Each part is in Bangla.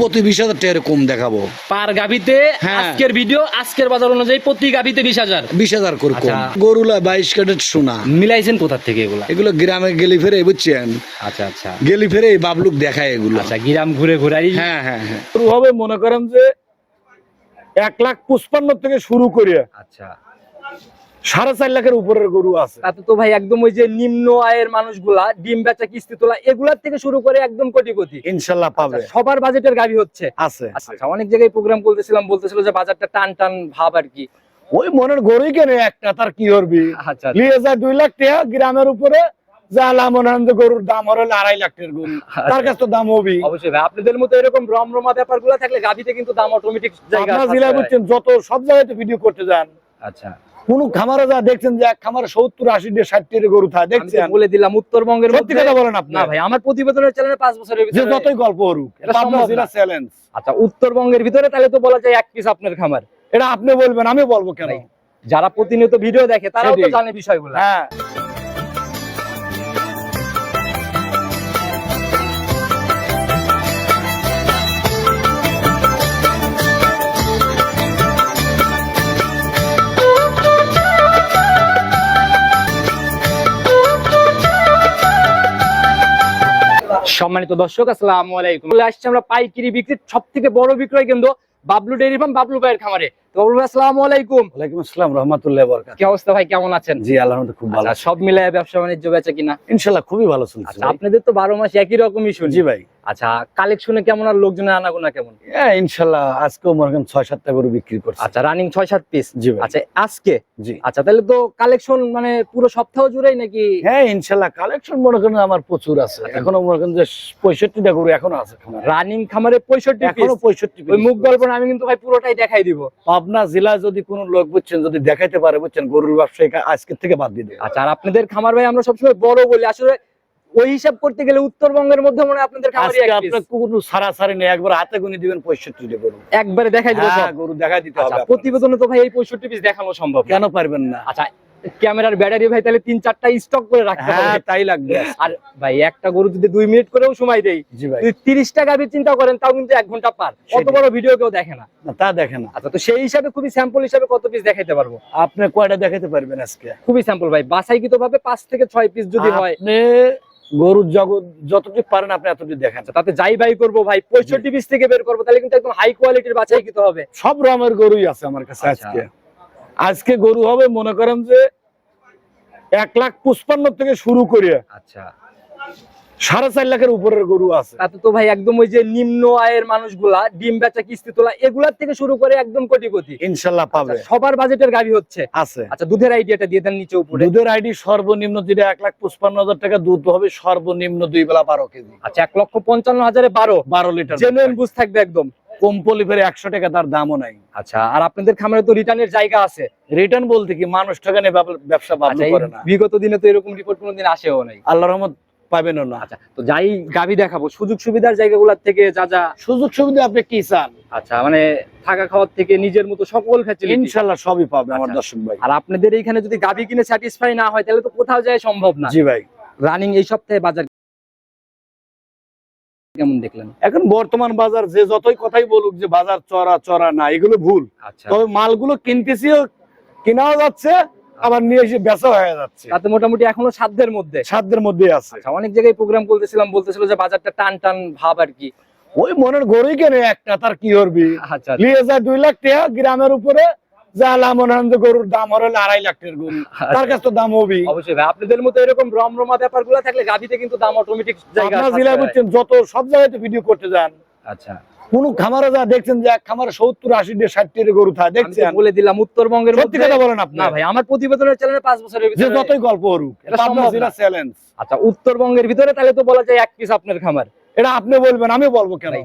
প্রতি 20,000 টাকা কম দেখাবো পার গাভিতে। আজকের ভিডিও আজকের বাজার অনুযায়ী প্রতি গাভিতে 20,000 করে কম। গরুলা 22 ক্যারেট সোনা। মিলাইছেন কোথা থেকে এগুলা? এগুলো গ্রামে গেলি ফেরে বুঝছেন। আচ্ছা আচ্ছা, গেলি ফেরে বাবলুক দেখায় এগুলো। আচ্ছা গ্রাম ঘুরে ঘুরে। হ্যাঁ হ্যাঁ হ্যাঁ, শুরু হবে মনে করেন যে 1,55,000 থেকে শুরু করে আচ্ছা 4.5 লাখের উপরের গরু আছে। তাতে তো ভাই একদম ওই যে নিম্ন আয়ের মানুষগুলা ডিম বেচা কিস্তি তোলা এগুলার থেকে শুরু করে একদম কোটিপতি ইনশাআল্লাহ পাবে। সবার বাজেটের গাভি হচ্ছে আছে। আচ্ছা অনেক জায়গায় প্রোগ্রাম বলতেছিল যে বাজারটা টান টান ভাব আর কি। ওই মনের গরুই কেন একটা, তার কি করবি? আচ্ছা নিয়ে যায় 2 লাখ টাকা গ্রামের উপরে, যা লামনানন্দ গরুর দাম হলো 2.5 লাখ টাকার গরু, তার কাছে তো দাম হবে। অবশ্যই ভাই, আপনাদের মতো এরকম রমরমা ব্যাপারগুলো থাকলে গাভিতে কিন্তু দাম অটোমেটিক জায়গা আপনারা জেলা বুঝছেন, যত সব জায়গায় ভিডিও করতে যান, আচ্ছা কোন খামারে যা দেখছেন যে এক খামারে 70-80 60 গরু থাকে দেখছেন। বলে দিলাম উত্তরবঙ্গের সত্যি কথা বলেন আপনি। না ভাই, আমার প্রতিবেদনের চ্যানেলে 5 বছরের যে ভিতরে যতই গল্প করুক, এটা আপনার জেলা চ্যালেঞ্জ। আচ্ছা উত্তরবঙ্গের ভিতরে তাহলে তো বলা যায় এক পিস আপনার খামার। এটা আপনি বলবেন, আমি বলবো কেন? যারা প্রতিনিয়ত ভিডিও দেখে তারাও তো জানে বিষয়গুলো। হ্যাঁ সম্মানিত দর্শক, আসসালামু আলাইকুম। চলে আসছি আমরা পাইকারি বিক্রির সবথেকে বড় বিক্রয় কেন্দ্র বাবলু ডেইরি ফার্ম, বাবলু ভাইয়ের খামারে। তো বাবলু ভাই আসসালামু আলাইকুম। ওয়ালাইকুম আসসালাম রাহমাতুল্লাহি ওয়া বারাকাতুহু। কি অবস্থা ভাই, কেমন আছেন? জি আলহামদুলিল্লাহ খুব ভালো। আচ্ছা, সব মিলায় ব্যবসা বাণিজ্য বেচা কিনা ইনশাআল্লাহ খুবই ভালো চলছে। আচ্ছা, আপনাদের তো 12 মাস একই রকমই শুনি। জি ভাই। আচ্ছা, কালেকশনে কেমন আর লোকজনের আনাগোনা কেমন? হ্যাঁ ইনশাআল্লাহ আজকেও মনে করেন 6-7টা গরু বিক্রি করছে। আচ্ছা, রানিং 6-7 পিস। জি ভাই। আচ্ছা আজকে? জি। আচ্ছা, তাহলে তো কালেকশন মানে পুরো সপ্তাহ জুড়েই নাকি? হ্যাঁ ইনশাআল্লাহ কালেকশন মনে করেন আমার প্রচুর আছে। এখনো মনে করেন যে 65টা গরু এখনো আছে খামারে। রানিং খামারে 65 পিস? এখনো 65 পিস। ওই মুখ গল্প না, আমি কিন্তু ভাই পুরোটাই দেখাই দিব। পাবনা জেলায় যদি কোনো লোক বুঝছেন যদি দেখাইতে পারে বুঝছেন, গরুর ব্যবসায়ী আজকে থেকে বাদ দিয়ে দেবে। আচ্ছা, আর আপনাদের খামার ভাই আমরা সবসময় বড় বলি, আসলে ওই হিসাব করতে গেলে উত্তরবঙ্গের মধ্যে মনে হয় আপনাদের খামারই এক পিস। আপনার কোনো সারাসারি নেই, একবার হাতে গুনে দিবেন 65টা গরু একবারে দেখাই দিব সব। হ্যাঁ গরু দেখাই দিতে হবে। আচ্ছা, প্রতিবেদনে তো ভাই এই 65 পিস দেখানো সম্ভব না। কেন পারবেন না? আচ্ছা, ক্যামেরার ব্যাটারি ভাই তাহলে 3-4টা স্টক করে রাখতে হবে। হ্যাঁ তাই লাগবে। আর ভাই একটা গরু যদি 2 মিনিট করেও সময় দেই, জি ভাই। যদি 30 টাকা গাভীর চিন্তা করেন তাও কিন্তু 1 ঘন্টা পার। কত বড় ভিডিও কেউ দেখে না। না তা দেখেন না। আচ্ছা, তো সেই হিসাবে খুবই স্যাম্পল হিসাবে কত পিস দেখাইতে পারবো? আপনি কয়টা দেখাইতে পারবেন আজকে? খুবই স্যাম্পল ভাই, বাছাইকৃত ভাবে 5 থেকে 6 পিস যদি হয়। আপনি গরুর জগৎ যতটুকু পারেন আপনি এতটুকু দেখেন। তাতে যাই বাই করবো ভাই 65 পিস থেকে বের করবো, তাহলে কিন্তু একদম হাই কোয়ালিটির বাছাইকৃত হবে। সব রকমের গরুই আছে আমার কাছে আজকে। আজকে গরু হবে মনে করেন যে 1,55,000 থেকে শুরু করে আচ্ছা 4.5 লাখের উপরের গরু আছে। তাতে তো ভাই একদম ওই যে নিম্ন আয়ের মানুষগুলা ডিম বেচা কিস্তি তোলা এগুলার থেকে শুরু করে একদম কোটিপতি ইনশাআল্লাহ পাবে। সবার বাজেটের গাভি হচ্ছে আছে। আচ্ছা, দুধের আইডিয়াটা দিয়ে দেন নিচে উপরে। দুধের আইডি সর্বনিম্ন যেটা 1,55,000 টাকা দুধ হবে, সর্বনিম্ন 2 বেলা 12 কেজি। আচ্ছা, 1,55,000-এ 12 লিটার জেনুইন বুঝ থাকবে একদম। কম্পলি ফেরে 100 টাকা তার দামও নাই। আচ্ছা, আর আপনাদের খামারে তো রিটার্নের জায়গা আছে। রিটার্ন বলতে কি মানুষ টাকা নিয়ে ব্যবসা বাবলু আচ্ছা, করে না। বিগত দিনে তো এরকম রিপোর্ট কোনোদিন আসেও নাই। আল্লাহর রহমত পাবেনও না। আচ্ছা, তো যাই গাভি দেখাবো সুযোগ সুবিধার জায়গাগুলোর থেকে যা যা সুযোগ সুবিধা আপনি কি চান? আচ্ছা, মানে থাকা খাওয়ার থেকে নিজের মতো সকল ফ্যাসিলিটি ইনশাআল্লাহ সবই পাবে আমার আচ্ছা। দর্শক ভাই। আর আপনাদের এইখানে যদি গাভি কিনে স্যাটিসফাই না হয় তাহলে তো কোথাও যায় সম্ভব না। জি ভাই। রানিং এই সপ্তাহে বাজার কেমন দেখলেন? এখন বর্তমান বাজার যে যতই কথাই বলুক যে বাজার চড়া না, এগুলো ভুল। আচ্ছা, তবে মালগুলো কিনতেছিও, কেনাও যাচ্ছে, আবার নিয়ে এসে বেচা হয়ে যাচ্ছে। তাতে মোটামুটি এখনো সাধ্যের মধ্যে। সাধ্যের মধ্যে আছে। আচ্ছা, অনেক জায়গায় প্রোগ্রাম বলতেছিল যে বাজারটা টান টান ভাব আর কি। ওই মনের গরুই কেন একটা, তার কি করবি? আচ্ছা নিয়ে যায় 2 লাখ টাকা গ্রামের উপরে, যা লামনানন্দ গরুর দাম হলো 2.5 লাখ টাকার গরু, তার কাছে তো দাম হবে। অবশ্যই ভাই, আপনাদের মতো এরকম রমরমা ব্যাপারগুলো থাকলে গাভিতে কিন্তু দাম অটোমেটিক জায়গা আপনারা জেলা বুঝছেন, যত সব জায়গায় ভিডিও করতে যান, আচ্ছা কোন খামারে যা দেখছেন যে এক খামারে 70-80 60 গরু থাকে দেখছেন। বলে দিলাম উত্তরবঙ্গের সত্যি কথা বলেন আপনি। না ভাই, আমার প্রতিবেদনের চ্যানেলে 5 বছরের যে ভিতরে যতই গল্প করুক, এটা এটা সম্ভব আপনার জেলা না। চ্যালেঞ্জ। আচ্ছা, উত্তরবঙ্গের ভিতরে তাহলে তো বলা যায় এক পিস আপনার খামার। এটা আপনি বলবেন, আমি বলবো কেন?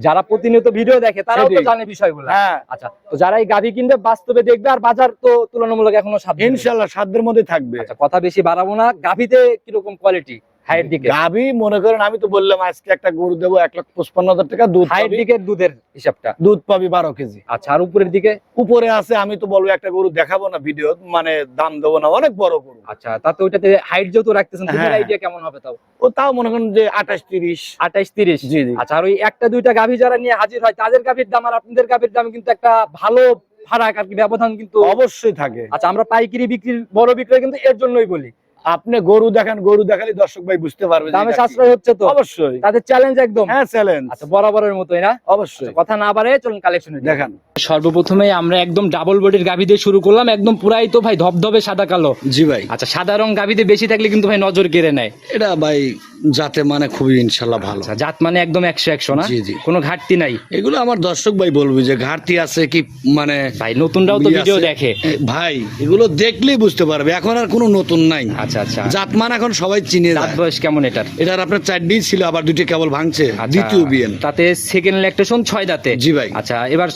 যারা প্রতিনিয়ত ভিডিও দেখে তারাও তো জানে বিষয়গুলো। হ্যাঁ আচ্ছা, তো যারা এই গাভি কিনবে বাস্তবে দেখবে, আর বাজার তো তুলনামূলক এখনো সাধ্য। ইনশাআল্লাহ সাধ্যের মধ্যে থাকবে। আচ্ছা, কথা বেশি বাড়াবো না, গাভিতে কিরকম কোয়ালিটি? হাইয়ের দিকে গাভী মনে করেন আমি তো বললাম আজকে একটা গরু দেবো 1,55,000 টাকা, দুধ হাইয়ের পাবি, দিকে দুধের হিসাবটা। দুধ পাবি 12 কেজি। আচ্ছা, আর উপরের দিকে? উপরে আছে আমি তো বলবো একটা গরু দেখাবো না ভিডিও, মানে দাম দেবো না, অনেক বড় গরু। আচ্ছা, তাতে ওইটাতে হাইট যেহেতু রাখতেছেন, দুধের হ্যাঁ। আইডিয়া কেমন হবে তাও? ও তাও মনে করেন যে 28-30। 28-30। জি জি। আচ্ছা, আর ওই একটা দুইটা গাভী যারা নিয়ে হাজির হয় তাদের গাভীর দাম আর আপনাদের গাভীর দাম কিন্তু একটা ভালো ফারাক আর কি, ব্যবধান কিন্তু অবশ্যই থাকে। আচ্ছা, আমরা পাইকারি বিক্রির বড় বিক্রয় কিন্তু এর জন্যই বলি। আপনি গরু দেখেন, গরু দেখালে দর্শক ভাই বুঝতে পারবে যে দামে এটা কি। সাশ্রয় হচ্ছে তো অবশ্যই। তাদের চ্যালেঞ্জ একদম। হ্যাঁ চ্যালেঞ্জ। আচ্ছা, বরাবরের মতোই না? অবশ্যই। কথা না বাড়ে চলুন কালেকশনে দেখান। সর্বপ্রথমে আমরা একদম ডাবল বডির গাভী দিয়ে শুরু করলাম, একদম পুরাই তো ভাই ধবধবে সাদা কালো। জি ভাই, আচ্ছা, সাদা রং গাভীতে বেশি থাকলে কিন্তু ভাই নজর কেড়ে নেয়। এটা ভাই যাতে মানে খুবই ইনশাল্লাহ ভালো। আচ্ছা, জাত মানে একদম 100 না? জি, জি। কোনো ঘাটতি নাই এগুলো আমার দর্শক ভাই বলবে যে ঘাটতি আছে কি, মানে ভাই নতুনরাও তো ইয়ে ভিডিও আছে। দেখে। ভাই এগুলো দেখলেই বুঝতে পারবে, এখন আর কোনো নতুন নাই। আচ্ছা আচ্ছা, জাতমান এখন সবাই চিনে দাঁত যায়। বয়স কেমন এটার? এটার আপনার 4টি ছিল, আবার 2টি কেবল ভাঙছে, আচ্ছা, দ্বিতীয় বিয়েন। তাতে সেকেন্ড ল্যাকটেশন 6 দাঁতে। জি ভাই। আচ্ছা, এবার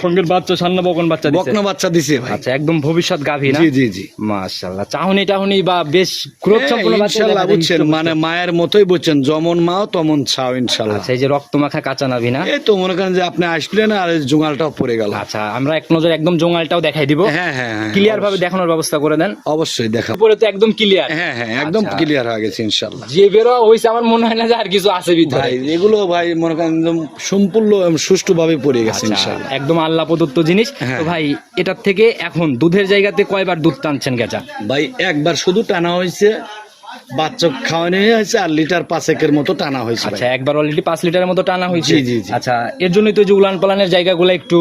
সঙ্গের বাচ্চা সান্ন বকন বাচ্চা দিছে। বকনা বাচ্চা দিছে ভাই। আচ্ছা, একদম ভবিষ্যৎ গাভী না? জি জি জি। মাশাআল্লাহ, চাহনি টাহনি বা বেশ গ্রোথ সম্পন্ন বাচ্চা ইনশাল্লাহ দেখা যায়, বুঝছেন, হৃষ্টপুষ্ট। মানে মায়ের মতোই বুঝছেন, যেমন মাও তেমন ছাও ইনশাল্লাহ। আচ্ছা, এই যে রক্ত মাখা কাঁচা নাভি না? এই তো মনে করেন যে আপনি আসলেন আর এই জোঙালটাও পড়ে গেল। আচ্ছা, আমরা এক নজর একদম জোঙালটাও দেখাই দিব। হ্যাঁ হ্যাঁ হ্যাঁ, ক্লিয়ার ভাবে দেখানোর ব্যবস্থা করে দেন। অবশ্যই দেখা। উপরে তো একদম ক্লিয়ার। হ্যাঁ হ্যাঁ, একদম আচ্ছা। ক্লিয়ার হয়ে গেছে ইনশাল্লাহ। যে বেরো হইছে, আমার মনে হয় না যে আর কিছু আছে ভিতরে। ভাই এগুলো ভাই মনে করেন একদম সম্পূর্ণ সুষ্ঠু ভাবে পড়ে গেছে আচ্ছা, ইনশাল্লাহ। একদম আল্লাহ প্রদত্ত জিনিস। হ্যাঁ। তো ভাই এটার থেকে এখন দুধের জায়গাতে কয়বার দুধ টানছেন গেজা? ভাই একবার শুধু টানা হয়েছে, বাচ্চা খাওয়ানো হয়েছে, আর লিটার 5 মতো টানা হয়েছে ভাই। আচ্ছা, একবার অলরেডি 5 লিটারের মতো টানা হয়েছে। জি, জি, জি। আচ্ছা, এর জন্যই তো যে উলান পালানের জায়গাগুলো একটু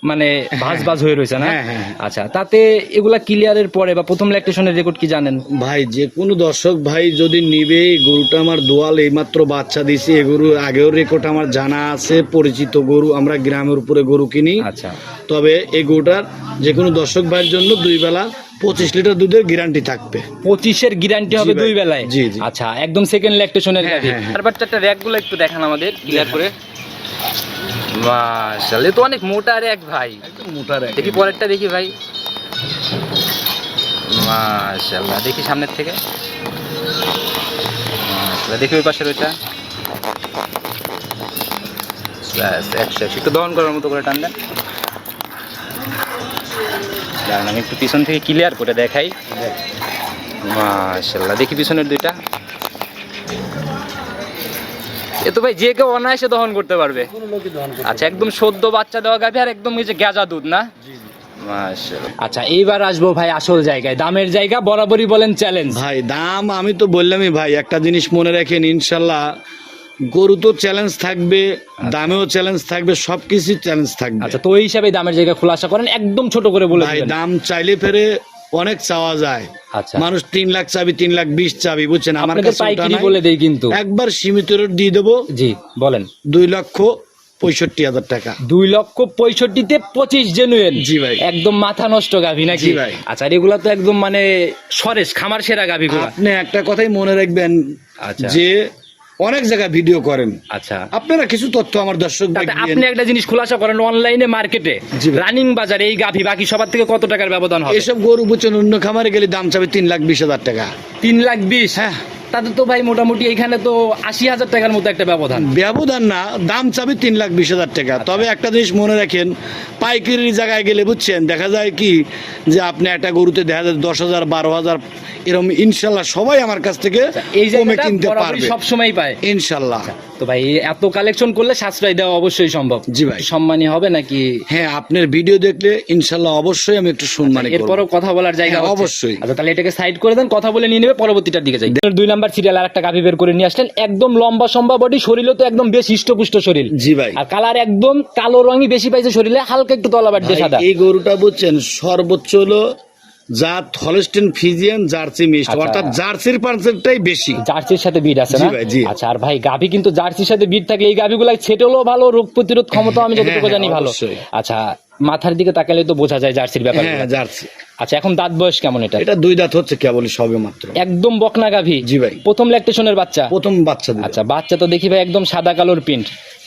মানে ভাঁজ ভাঁজ হয়ে রয়েছে না? হ্যাঁ, হ্যাঁ, হ্যাঁ। আচ্ছা, তাতে এগুলা ক্লিয়ারের পরে বা প্রথম ল্যাকটেশনের রেকর্ড কি জানেন? ভাই যে কোনো দর্শক ভাই যদি নিবে, গরুটা আমার দোয়াল এইমাত্র বাচ্চা দিছে, এ গরু আগেও রেকর্ড আমার জানা আছে, পরিচিত গরু, আমরা গ্রামের উপরে গরু কিনি। আচ্ছা, তবে এই গরুটার যে কোনো দর্শক ভাইয়ের জন্য 2 বেলা 25 লিটার দুধের গ্যারান্টি থাকবে। 25-এর গ্যারান্টি হবে জি ভাই। 2 বেলায়? জি, জি। আচ্ছা, একদম সেকেন্ড ল্যাকটেশনের হ্যাঁ, গাভী। হ্যাঁ, হ্যাঁ। তারপর চারটা র‍্যাকগুলো একটু দেখান আমাদের ক্লিয়ার করে। মাশাআল্লাহ, এ তো অনেক মোটা র‍্যাক ভাই। মোটার দেখি পরেরটা দেখি ভাই। মাশাআল্লাহ, দেখি সামনের থেকে। মাশাআল্লাহ, দেখি ওই পাশের ওইটা। ব্যাস, 100 একটু দহন করার মতো করে টান দেন। দাঁড়ান, আমি একটু পিছন থেকে ক্লিয়ার করে দেখাই। মাশাআল্লাহ, দেখি পিছনের দুইটা। এ তো ভাই যে কেউ অনায়াসে দহন করতে পারবে। আচ্ছা, একদম সদ্য বাচ্চা দেওয়া গাভী আর একদম এই যে গেজা দুধ না? মাশাআল্লাহ। আচ্ছা, এইবার আসবো ভাই আসল জায়গায়, দামের জায়গা বরাবরই বলেন চ্যালেঞ্জ। ভাই দাম আমি তো বললামই ভাই, একটা জিনিস মনে রাখেন, ইনশাল্লাহ গরু তো চ্যালেঞ্জ থাকবে, দামেও চ্যালেঞ্জ থাকবে, সবকিছু চ্যালেঞ্জ থাকবে। আচ্ছা, তো ওই হিসাবে দামের জায়গা খোলাসা করেন, একদম ছোট করে বলে ভাই দিবেন। দাম চাইলে ফেরে অনেক চাওয়া যায়। আচ্ছা, মানুষ 3 লাখ চাবি, 3,20,000 চাবি, বুঝছেন, আমার আপনাদের কাছে ওটা পাইকারি নাই। বলে দেই কিন্তু। একবার সীমিত রেট দিয়ে দেবো, জি বলেন। 2,65,000 টাকা। 2,65,000-তে 25 জেনুইন। জি ভাই। একদম মাথা নষ্ট গাভী নাকি? জি ভাই। আচ্ছা, আর এগুলা তো একদম মানে সরেস খামার সেরা গাভীগুলা। আপনি একটা কথাই মনে রাখবেন, আচ্ছা। যে অনেক জায়গায় ভিডিও করেন, আচ্ছা, আপনারা কিছু তথ্য আমার দর্শক ভাই তাতে দিয়েন। আপনি একটা জিনিস খোলাসা করেন, অনলাইনে মার্কেটে জি ভাই। রানিং বাজারে এই গাভী বাকি সবার থেকে কত টাকার ব্যবধান হবে? এসব গরু বুঝছেন, অন্য খামারে গেলে দাম চাবে 3,20,000 টাকা। 3,20,000। হ্যাঁ, তাতে তো ভাই মোটামুটি এখানে তো 80,000 টাকার মতো একটা ব্যবধান। ব্যবধান না, দাম চাবে 3,20,000 টাকা। তবে একটা জিনিস মনে রাখেন, পাইকারি জায়গায় গেলে বুঝছেন দেখা যায় কি, যে আপনি একটা গরুতে দেখা যায় 10,000 12,000 এরকম, ইনশাল্লাহ সবাই আমার কাছ থেকে এই কমে জায়গাটা কিনতে বরাবরই পারবে সবসময় পায় ইনশাল্লাহ। তো ভাই এত কালেকশন করলে সাশ্রয় দেওয়া অবশ্যই সম্ভব। জি ভাই। সম্মানী হবে নাকি? হ্যাঁ, আপনার ভিডিও দেখলে ইনশাল্লাহ অবশ্যই আমি একটু সম্মানী করব। এরপরও কথা বলার জায়গা হ্যাঁ, হচ্ছে। অবশ্যই। আচ্ছা, তাহলে এটাকে সাইড করে দেন, কথা বলে নিয়ে নেবে, পরবর্তীটার দিকে যাই। 2 নাম্বার সিরিয়াল আর একটা গাভী বের করে নিয়ে আসলেন, একদম লম্বা সম্বা বডি, শরীরও তো একদম বেশ হিষ্টপুষ্ট শরীর। জি ভাই। আর কালার একদম কালো রঙই বেশি পাইছে শরীরে, হালকা একটু তলাবাট দিয়ে ভাই, সাদা। এই গরুটা বুঝছেন সর্বোচ্চ হলো জাত হলস্টেইন ফ্রিজিয়ান জার্সি মিক্সড, আচ্ছা। অর্থাৎ জার্সির পার্সেন্টটাই বেশি। জার্সির সাথে বিট আছে জি না? ভাই, জি। আচ্ছা, আর ভাই গাভী কিন্তু জার্সির সাথে বিট থাকলে এই গাভীগুলা ছেটেলও ভালো, রোগ প্রতিরোধ ক্ষমতা আমি যতটুকু হ্যাঁ, জানি ভালো। অবশ্যই। আচ্ছা, মাথার দিকে তাকালে তো বোঝা যায় জার্সির ব্যাপার। হ্যাঁ, জার্সি। আচ্ছা, এখন দাঁত বয়স কেমন এটা? এটা 2 দাঁত হচ্ছে কেবলই, সবে মাত্র। একদম বকনা গাভী। জি ভাই। প্রথম ল্যাকটেশনের বাচ্চা। প্রথম বাচ্চা দিল। আচ্ছা, বাচ্চা তো দেখি ভাই একদম সাদা কালোর প্রিন্ট,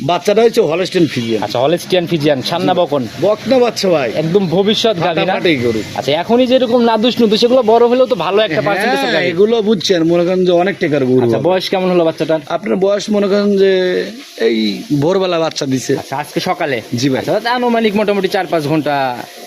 বাচ্চাটা হচ্ছে হলস্টেইন ফ্রিজিয়ান। আচ্ছা হলস্টিয়ান ফ্রিজিয়ান, সান্না বকন, বকনা বাচ্চা ভাই, একদম ভবিষ্যৎ গাভী না? ফাটাফাটি গরু। আচ্ছা এখনই যেরকম নাদুস নুদুস এগুলো বড় হলেও তো ভালো একটা পার্সেন্টেজ হ্যাঁ, এগুলো বুঝছেন মনে করেন যে অনেক টাকার গরু। আচ্ছা বয়স কেমন হলো বাচ্চাটার? আপনার বয়স মনে করেন যে এই ভোরবেলা বাচ্চা দিছে। আচ্ছা আজকে সকালে? জি ভাই। আচ্ছা আনুমানিক মোটামুটি 4-5 ঘন্টা।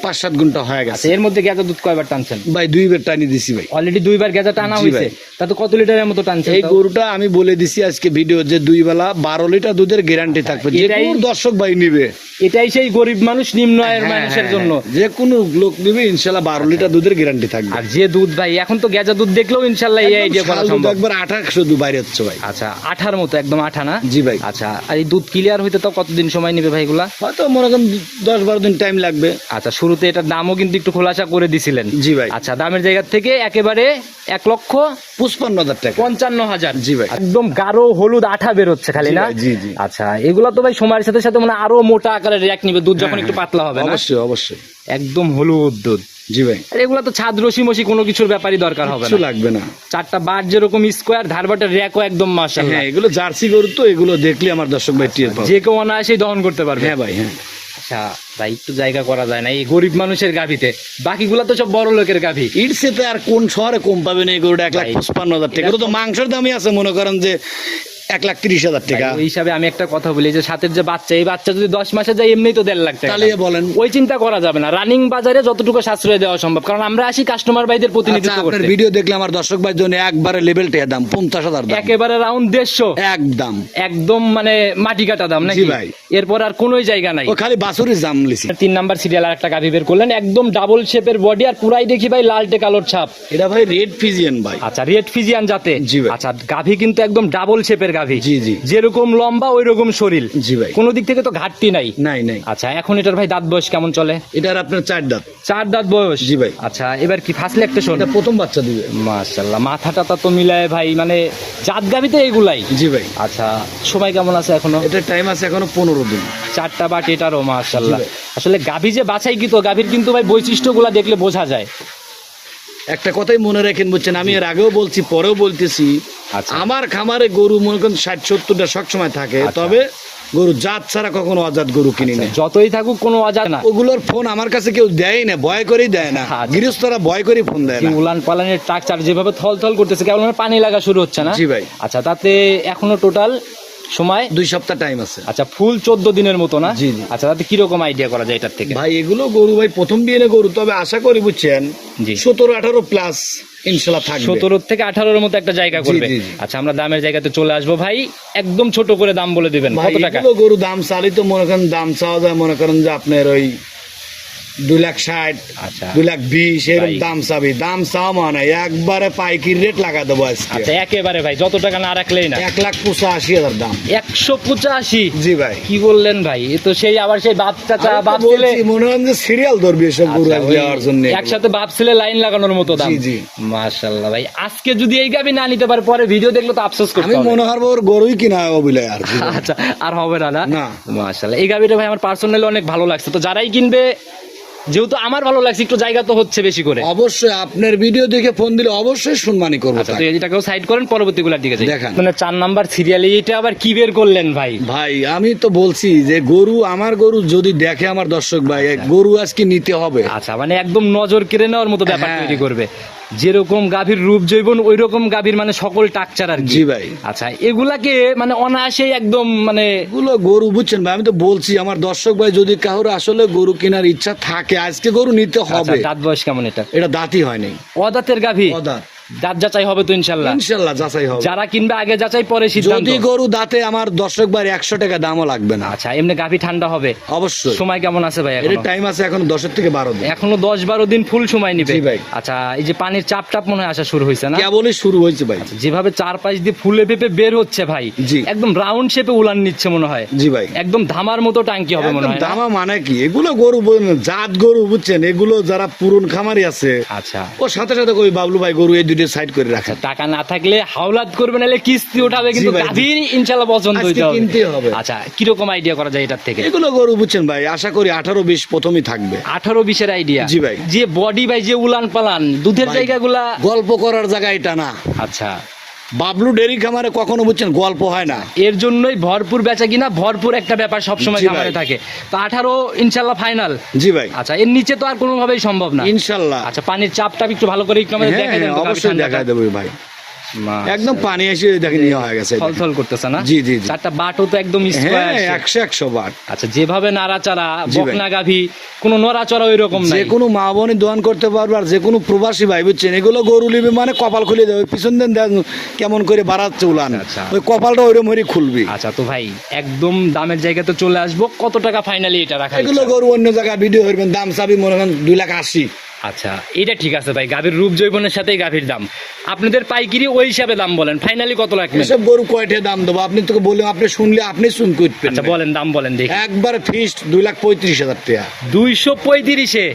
5-7 ঘন্টা হয়ে আচ্ছা গেছে এর মধ্যে গেজা দুধ কয়বার টানছেন ভাই? 2 বার টানি দিছি ভাই। অলরেডি 2 বার গেজা টানা জি হয়েছে? ভাই। তা তো কত লিটারের মতো টানছেন? এই গরুটা আমি বলে দিছি আজকে ভিডিও যে 2 বেলা 12 লিটার দুধের গ্যারান্টি থাকবে। যে এটাই- কোনো দর্শক ভাই নিবে, এটাই সেই গরিব মানুষ, নিম্ন আয়ের মানুষের জন্য। যে কোনো লোক নিবে ইনশাআল্লাহ 12 লিটার দুধের গ্যারান্টি থাকবে। আর যে দুধ ভাই এখন তো গেজা দুধ দেখলেও ইনশাল্লাহ এই আইডিয়া করা শাল দুধ সম্ভব। একবার 28 শুধু বাইরে হচ্ছে ভাই। আচ্ছা আঠার মতো, একদম আঠা না? জি ভাই। আচ্ছা আর এই দুধ ক্লিয়ার হইতে তো কতদিন সময় নেবে ভাইগুলা? হয়তো মনে করেন 10-12 দিন টাইম লাগবে। আচ্ছা শুরুতে এটার দামও কিন্তু একটু খোলাসা করে দিছিলেন। জি ভাই। আচ্ছা দামের জায়গা থেকে একেবারে 1,55,000 টাকা। 55,000। জি ভাই। একদম গাঢ় হলুদ আঠা বেরোচ্ছে খালি জি না? ভাই, জি, জি। আচ্ছা এগুলা তো ভাই সময়ের সাথে সাথে মানে আরো মোটা আকারের র্যাক নিবে, দুধ যখন একটু পাতলা হবে না? অবশ্যই অবশ্যই। একদম হলুদ দুধ। জি ভাই। আর এগুলা তো ছাদ রশি মশি কোনো কিছুর ব্যাপারই দরকার হবে কিছু না। লাগবে না। 4টা বার যেরকম স্কোয়ার, ধারবাটের র্যাকও একদম মাশাআল্লাহ। হ্যাঁ এগুলো জার্সি গরু তো, এগুলো দেখলে আমার দর্শক ভাই টের পাবে। যে কেউ অনায়াসেই দহন করতে পারবে। হ্যাঁ ভাই হ্যাঁ। আচ্ছা ভাই একটু জায়গা করা যায় না এই গরিব মানুষের গাভিতে? বাকিগুলা তো সব বড় লোকের গাভি। ইটসেতে আর কোন শহরে কম পাবেন এই গরুটা? 1,55,000 টাকা। এগুলো তো মাংসের দামই আছে মনে করেন যে 1,30,000 টাকা। ওই হিসাবে আমি একটা কথা বলি যে সাথের যে বাচ্চা, এই বাচ্চা যদি 10 মাসে যায় এমনি তো 1.5 লাখ টাকা। তাহলে বলেন ওই চিন্তা করা যাবে না, রানিং বাজারে যতটুকু সাশ্রয় দেওয়া সম্ভব, কারণ আমরা আসি কাস্টমার ভাইদের আচ্ছা, প্রতিনিধিত্ব আপনার করতে। ভিডিও দেখলে আমার দর্শক ভাইয়ের জন্য একবারে লেভেল টাকা দাম 50,000 দাম। একেবারে রাউন্ড 150 একদম একদম মানে মাটি কাটা দাম নাকি? জি ভাই। এরপর আর কোনোই জায়গা নাই। ও খালি বাছুরের দাম লিছি। 3 নাম্বার সিরিয়াল আর একটা গাভি বের করলেন, একদম ডাবল শেপের বডি, আর পুরাই দেখি ভাই লালটে কালোর ছাপ। এটা ভাই রেড ফিজিয়ান ভাই। আচ্ছা রেড ফিজিয়ান জাতে? জি ভাই। আচ্ছা গাভি কিন্তু একদম ডাবল শেপের গাভি। জি জি। যেরকম লম্বা ওই রকম শরীর। জি ভাই। কোনো দিক থেকে তো ঘাটতি নাই। নাই নাই। আচ্ছা এখন এটার ভাই দাঁত বয়স কেমন চলে? এটার আপনার 4 দাঁত। 4 দাঁত বয়স? জি ভাই। আচ্ছা এবার কি ফার্স্ট ল্যাকটেশন? এটা প্রথম বাচ্চা দিবে। মাশাআল্লাহ মাথা টাথা তো মিলায় ভাই, মানে জাত গাভিতে এগুলাই। জি ভাই। আচ্ছা সময় কেমন আছে এখনো? এটা টাইম আছে এখনো 15 দিন। 4টা বাট এটারও মাশাআল্লাহ। জি ভাই। আসলে গাভি যে বাছাই কি, তো গাভির কিন্তু ভাই বৈশিষ্ট্যগুলা দেখলে বোঝা যায়। একটা কথাই মনে রাখেন বুঝছেন, আমি এর আগেও বলছি পরেও বলতেছি, আচ্ছা। আমার খামারে গরু মনে করেন 60-70টা সবসময় থাকে, আচ্ছা। তবে গরু জাত ছাড়া কখনো অজাত গরু কিনি না। যতই থাকুক কোনো অজানা না। ওগুলোর ফোন আমার কাছে কেউ দেয় না, ভয় করেই দেয় না। আচ্ছা। গৃহস্থরা ভয় করে ফোন দেয় যে না। উলান পালানের ট্রাকচার যেভাবে থল থল করতেছে, কেবল পানি লাগা শুরু হচ্ছে না? জি ভাই। আচ্ছা তাতে এখনো টোটাল সময়? 2 সপ্তাহ টাইম আছে। আচ্ছা ফুল 14 দিনের মতো না? জি, জি। আচ্ছা তাতে কিরকম আইডিয়া করা যায় এটার থেকে? ভাই এগুলো গরু ভাই প্রথম বিয়ে গরু, তবে আশা করি বুঝছেন জি। 17-18 প্লাস ইনশাল্লাহ থাকবে। 17 থেকে 18 মতো একটা জায়গা জি, করবে। জি, জি। আচ্ছা আমরা দামের জায়গাতে চলে আসবো ভাই, একদম ছোট করে দাম বলে দিবেন। ভাই কত টাকা? এগুলো গরু দাম চালি তো মনে করেন দাম চাওয়া যায় মনে করেন যে আপনার ওই 2,60,000 আচ্ছা 2,20,000 এরকম ভাই। দাম চাবি। দাম চাওয়া মানে একবারে পাইকারি রেট লাগা দেবো আজকে। আচ্ছা একেবারে ভাই যত টাকা না রাখলেই না। 1,85,000 দাম। 185? জি ভাই। কি বললেন ভাই, এ তো সেই আবার সেই বাপ চাচা আমি তো বাপ ছেলে। বলছি, মনে হয় যে সিরিয়াল ধরবে এসব গরু আচ্ছা, ওই দেওয়ার জন্য। একসাথে বাপ ছেলে লাইন লাগানোর মতো দাম। জি, জি। মাশাআল্লাহ ভাই, আজকে যদি এই গাবি না নিতে পারে পরে ভিডিও দেখলে তো আফসোস করতে আমি হবে। মনে হয় ওর গরুই কিনা হবে বলে আর কি। আচ্ছা আর হবে না? না। মাশাআল্লাহ এই গাবিটা ভাই আমার পার্সোনালি অনেক ভালো লাগছে। তো যারাই কিনবে, যেহেতু আমার ভালো লাগছে, একটু জায়গা তো হচ্ছে বেশি করে। অবশ্যই আপনার ভিডিও দেখে ফোন দিলে অবশ্যই সম্মানী করবো আচ্ছা তো তাকে। এটাকেও সাইড করেন, পরবর্তী গুলার দিকে যাই। দেখান। মানে 4 নাম্বার সিরিয়ালে এটা আবার কি বের করলেন ভাই? ভাই আমি তো বলছি যে গরু, আমার গরু যদি দেখে আমার দর্শক ভাই, গরু আজকে নিতে হবে। আচ্ছা মানে একদম নজর কেড়ে নেওয়ার মতো ব্যাপার হ্যাঁ। তৈরি করবে। যেরকম গাভীর রূপ জৈবন ওই রকম গাভীর মানে সকল টাকচার আর কি। জি ভাই। আচ্ছা এগুলাকে মানে অনায়াসেই একদম মানে এগুলো গরু বুঝছেন ভাই, আমি তো বলছি আমার দর্শক ভাই যদি কারোর আসলে গরু কেনার ইচ্ছা থাকে আজকে গরু নিতে আচ্ছা, হবে। দাঁত বয়স কেমন এটা? এটা দাঁতই হয়নি। অদাঁতের গাভী? অদাঁত। দাঁত যাচাই হবে তো ইনশাল্লাহ? ইনশাল্লাহ যাচাই হবে। যারা কিনবে আগে যাচাই পরে সিদ্ধান্ত। যদি গরু দাঁতে আমার দর্শক ভাই 100 টাকা দামও লাগবে না। আচ্ছা এমনি গাভী ঠান্ডা হবে? অবশ্যই। সময় কেমন আছে ভাই এর এখনো? টাইম আছে এখন 10 থেকে 12 দিন। এখনো 10-12 দিন ফুল সময় নিবে। জি ভাই। আচ্ছা এই যে পানির চাপ টাপ মনে হয় আসা শুরু হয়েছে না? কেবলই শুরু হয়েছে ভাই। যেভাবে 4-5 দিয়ে ফুলে পেপে বের হচ্ছে ভাই, জি। একদম রাউন্ড শেপে উলান নিচ্ছে মনে হয়। জি ভাই। একদম ধামার মতো টাঙ্কি হবে মনে একদম হয় না? দামা মানে কি, এগুলো গরু জাত গরু বুঝছেন, এগুলো যারা পুরন খামারি আছে আচ্ছা ও সাথে সাথে কই বাবলু ভাই গরু এই দুটো সাইড করে রাখেন। টাকা না থাকলে হাওলাত করবে, নাহলে কিস্তি উঠাবে, কিন্তু জি ভাই, জি। গাভীর ইনশাআল্লাহ পছন্দ আজকে হইতে হবে। কিনতেই হবে। আচ্ছা কিরকম আইডিয়া করা যায় এটার থেকে? এগুলো গরু বুঝছেন ভাই আশা করি 18-20 প্রথমই থাকবে। 18-20 আইডিয়া? জি ভাই। যে বডি ভাই, যে উলান পালান দুধের ভাই, জায়গাগুলা। গল্প করার জায়গা এটা না। আচ্ছা বাবলু ডেরি খামারে কখনো বুঝছেন গল্প হয় না। এর জন্যই ভরপুর বেচা কিনা, ভরপুর একটা ব্যাপার সবসময় জি ভাই। খামারে থাকে। তো 18 ইনশাল্লাহ ফাইনাল। জি ভাই, আচ্ছা, এর নিচে তো আর কোনোভাবেই সম্ভব না। ইনশাল্লাহ। আচ্ছা, পানির চাপটা একটু ভালো করে একটু আমাদের হ্যাঁ, দেখাই দেন তো, গাভীর অবশ্যই ঠান্ডাটা। দেখাই দেবো ভাই, মাশাআল্লাহ। একদম পানি এসে দেখেন ইয়ে হয়ে গেছে। থলথল করতেছে না? জি, জি, জি। চারটা বাটও তো একদম হ্যাঁ, স্কয়ার। 100 বার। আচ্ছা, যেভাবে নাড়াচাড়া, জি ভাই। বকনা গাভী, কোনো নড়াচড়া ওই রকম যে নাই। কোনো মা বোনই দোয়ান করতে পারবে, আর যে কোনো প্রবাসী ভাই বুঝছেন, এগুলো গরু নিবে মানে কপাল খুলে দেবে, পিছন দেন কেমন করে বাড়াচ্ছে উলান, আচ্ছা। ওই কপালটা ওইরকম হয়ে খুলবি। আচ্ছা, তো ভাই একদম দামের জায়গাতে চলে আসবো, কত টাকা ফাইনালি এটা রাখা এগুলো ইচ্ছা? গরু অন্য জায়গায় ভিডিও করবেন, দাম চাবি মনে করেন 2,80,000। আচ্ছা, এটা ঠিক আছে ভাই, গাভীর রূপ জৈবনের সাথেই গাভীর দাম। আপনাদের পাইকিরি ওই হিসাবে দাম বলেন, ফাইনালি কত রাখবেন? এসব গরু কয়টা দাম দেবো আপনি তোকে বললেন, আপনি শুনলে আপনি শুন করবেন। আচ্ছা, বলেন দাম বলেন দেখি। একবার ফিক্সড 2,35,000 টাকা। 235-এ